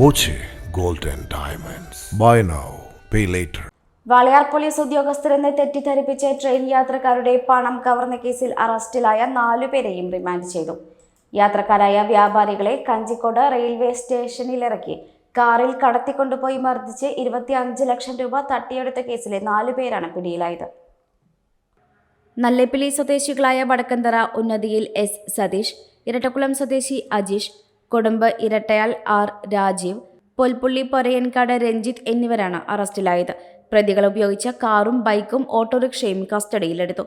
Boche Gold and Diamonds. Buy now, pay later. Walayar police ഉദ്യോഗസ്ഥരെന്ന് തെറ്റിദ്ധരിപ്പിച്ച് train യാത്രക്കാരുടെ പണം കവർന്ന കേസിൽ അറസ്റ്റിലായ 4 പേരെയും റിമാൻഡ് ചെയ്തു. യാത്രക്കാരായ വ്യാപാരികളെ കഞ്ചിക്കോട് റെയിൽവേ സ്റ്റേഷനിലിറക്കി കാറിൽ കടത്തിക്കൊണ്ടുപോയി മർദ്ദിച്ച് 25 ലക്ഷം രൂപ തട്ടിയെടുത്ത കേസിലെ 4 പേരാണ് പിടിയിലായത്. നല്ലേപ്പിള്ളി സ്വദേശികളായ വടക്കന്തറ ഉന്നതിയിൽ എസ് സതീഷ്, ഇരട്ടക്കുളം സ്വദേശി അജീഷ്, കൊടുമ്പ് ഇരട്ടയാൽ ആർ രാജീവ്, പൊൽപ്പുള്ളി പൊരയൻകാട് രഞ്ജിത്ത് എന്നിവരാണ് അറസ്റ്റിലായത്. പ്രതികൾ ഉപയോഗിച്ച കാറും ബൈക്കും ഓട്ടോറിക്ഷയും കസ്റ്റഡിയിലെടുത്തു.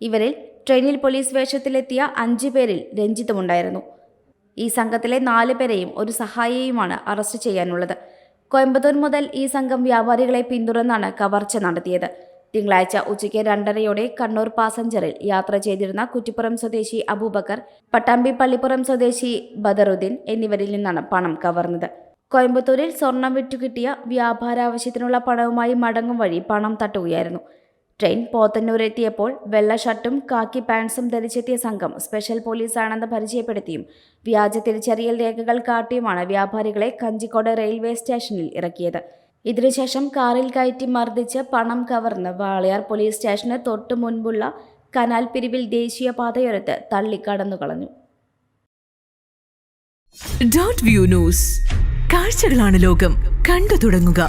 ഇവരിൽ ട്രെയിനിൽ പോലീസ് വേഷത്തിലെത്തിയ 5 പേരിൽ രഞ്ജിത്തുമുണ്ടായിരുന്നു. ഈ സംഘത്തിലെ 4 പേരെയും ഒരു സഹായിയുമാണ് അറസ്റ്റ് ചെയ്യാനുള്ളത്. കോയമ്പത്തൂർ മുതൽ ഈ സംഘം വ്യാപാരികളെ പിന്തുടർന്നാണ് കവർച്ച നടത്തിയത്. തിങ്കളാഴ്ച ഉച്ചയ്ക്ക് 2:30 കണ്ണൂർ പാസഞ്ചറിൽ യാത്ര ചെയ്തിരുന്ന കുറ്റിപ്പുറം സ്വദേശി അബൂബക്കർ, പട്ടാമ്പി പള്ളിപ്പുറം സ്വദേശി ബദറുദ്ദീൻ എന്നിവരിൽ നിന്നാണ് പണം കവർന്നത്. കോയമ്പത്തൂരിൽ സ്വർണം വിറ്റുകിട്ടിയ വ്യാപാരാവശ്യത്തിനുള്ള പണവുമായി മടങ്ങും വഴി പണം തട്ടുകയായിരുന്നു. ട്രെയിൻ പോത്തന്നൂർ എത്തിയപ്പോൾ വെള്ള ഷർട്ടും കാക്കി പാൻസും ധരിച്ചെത്തിയ സംഘം സ്പെഷ്യൽ പോലീസാണെന്ന് പരിചയപ്പെടുത്തിയും വ്യാജ തിരിച്ചറിയൽ രേഖകൾ കാട്ടിയുമാണ് വ്യാപാരികളെ കഞ്ചിക്കോട് റെയിൽവേ സ്റ്റേഷനിൽ ഇറക്കിയത്. ഇതിനുശേഷം കാറിൽ കയറ്റി മർദ്ദിച്ച് പണം കവർന്ന് വാളയാർ പോലീസ് സ്റ്റേഷന് തൊട്ടു മുൻപുള്ള കനാൽ പിരിവിൽ ദേശീയപാതയോരത്ത് തള്ളിക്കടന്നു കളഞ്ഞു. Dot view news. കാഴ്ചകളാണ് ലോകം. കണ്ടു തുടങ്ങുക.